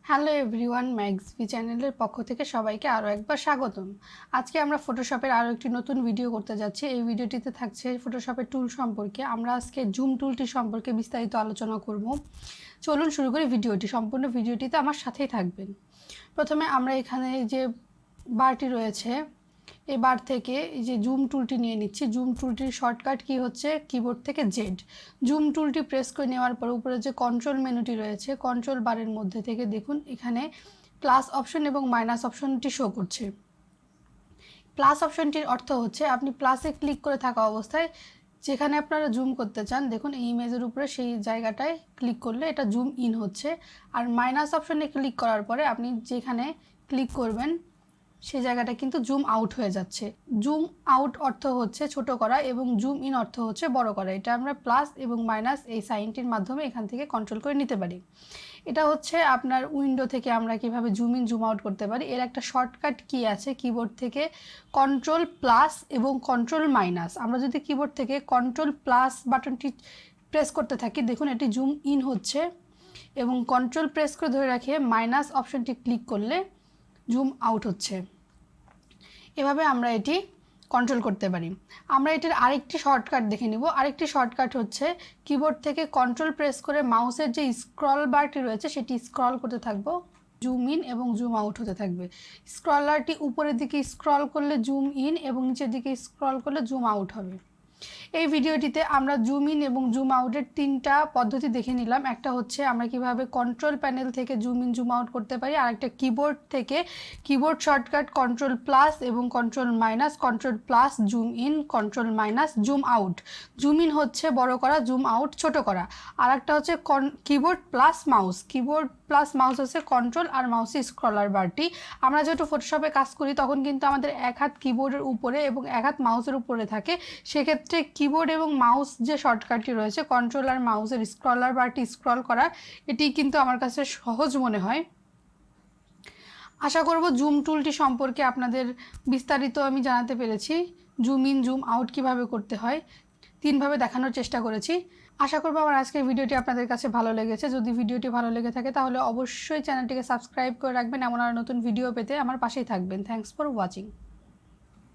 Hello everyone, ম্যাক্সবি চ্যানেলের পক্ষ থেকে সবাইকে আরও একবার স্বাগতম। আজকে আমরা ফটোশপের আরও একটি নতুন ভিডিও করতে যাচ্ছি। এই ভিডিওটিতে থাকছে ফটোশপের টুল সম্পর্কে। আমরা আজকে জুম টুলটি সম্পর্কে বিস্তারিত আলোচনা করব। চলুন শুরু করি ভিডিওটি। সম্পূর্ণ ভিডিওটিতে আমার সাথেই থাকবেন। প্রথমে আমরা এখানে যে বারটি রয়েছে এই বার থেকে এই যে জুম টুলটি নিয়ে নিচ্ছি। জুম টুলটির শর্টকাট কি হচ্ছে কিবোর্ড থেকে জেড। জুম টুলটি প্রেস করে নেওয়ার পর উপরে যে কন্ট্রোল মেনুটি রয়েছে কন্ট্রোল বারের মধ্যে থেকে দেখুন এখানে প্লাস অপশন এবং মাইনাস অপশনটি শো করছে। প্লাস অপশনটির অর্থ হচ্ছে আপনি প্লাসে ক্লিক করে থাকা অবস্থায় যেখানে আপনারা জুম করতে চান দেখুন এই ইমেজের উপরে সেই জায়গাটায় ক্লিক করলে এটা জুম ইন হচ্ছে। আর মাইনাস অপশনে ক্লিক করার পরে আপনি যেখানে ক্লিক করবেন সেই জায়গাটা কিন্তু জুম আউট হয়ে যাচ্ছে। জুম আউট অর্থ হচ্ছে ছোট করা এবং জুম ইন অর্থ হচ্ছে বড় করা। এটা আমরা প্লাস এবং মাইনাস এই সাইনটির মাধ্যমে এখান থেকে কন্ট্রোল করে নিতে পারি। এটা হচ্ছে আপনার উইন্ডো থেকে আমরা কিভাবে জুম ইন জুম আউট করতে পারি। এর একটা শর্টকাট কি আছে কিবোর্ড থেকে কন্ট্রোল প্লাস এবং কন্ট্রোল মাইনাস। আমরা যদি কিবোর্ড থেকে কন্ট্রোল প্লাস বাটনটি প্রেস করতে থাকি দেখুন এটি জুম ইন হচ্ছে এবং কন্ট্রোল প্রেস করে ধরে রাখে মাইনাস অপশনটি ক্লিক করলে জুম আউট হচ্ছে। এভাবে আমরা এটি কন্ট্রোল করতে পারি। আমরা এটির আরেকটি শর্টকাট দেখে নিব। আরেকটি শর্টকাট হচ্ছে কিবোর্ড থেকে কন্ট্রোল প্রেস করে মাউসের যে স্ক্রল বারটি রয়েছে সেটি স্ক্রল করতে থাকবো। জুম ইন এবং জুম আউট হতে থাকবে। স্ক্রলারটি উপরের দিকে স্ক্রল করলে জুম ইন এবং নিচের দিকে স্ক্রল করলে জুম আউট হবে। এই ভিডিওটিতে আমরা জুম ইন এবং জুম আউটের তিনটা পদ্ধতি দেখে নিলাম। একটা হচ্ছে আমরা কিভাবে কন্ট্রোল প্যানেল থেকে জুম ইন জুম আউট করতে পারি, আর একটা কিবোর্ড থেকে কিবোর্ড শর্টকাট কন্ট্রোল প্লাস এবং control minus, control plus zoom in, control minus zoom out. Zoom in হচ্ছে বড় করা, জুম আউট ছোট করা। আর একটা হচ্ছে keyboard plus mouse. Keyboard plus mouse হচ্ছে কন্ট্রোল আর মাউসে স্ক্রলার বারটি। আমরা যেহেতু ফটোশপে কাজ করি তখন কিন্তু আমাদের এক হাত কিবোর্ডের উপরে এবং এক হাত মাউসের উপরে থাকে। সেক্ষেত্রে কিবোর্ড এবং মাউস যে শর্টকাটটি রয়েছে কন্ট্রোল আর মাউসের স্ক্রলার বারটি স্ক্রল করা এটি কিন্তু আমার কাছে সহজ মনে হয়। আশা করব জুম টুলটি সম্পর্কে আপনাদের বিস্তারিত আমি জানাতে পেরেছি। জুম ইন জুম আউট কীভাবে করতে হয় তিনভাবে দেখানোর চেষ্টা করেছি। আশা করব আমার আজকের ভিডিওটি আপনাদের কাছে ভালো লেগেছে। যদি ভিডিওটি ভালো লেগে থাকে তাহলে অবশ্যই চ্যানেলটিকে সাবস্ক্রাইব করে রাখবেন। এমন আর নতুন ভিডিও পেতে আমার পাশেই থাকবেন। Thanks for watching.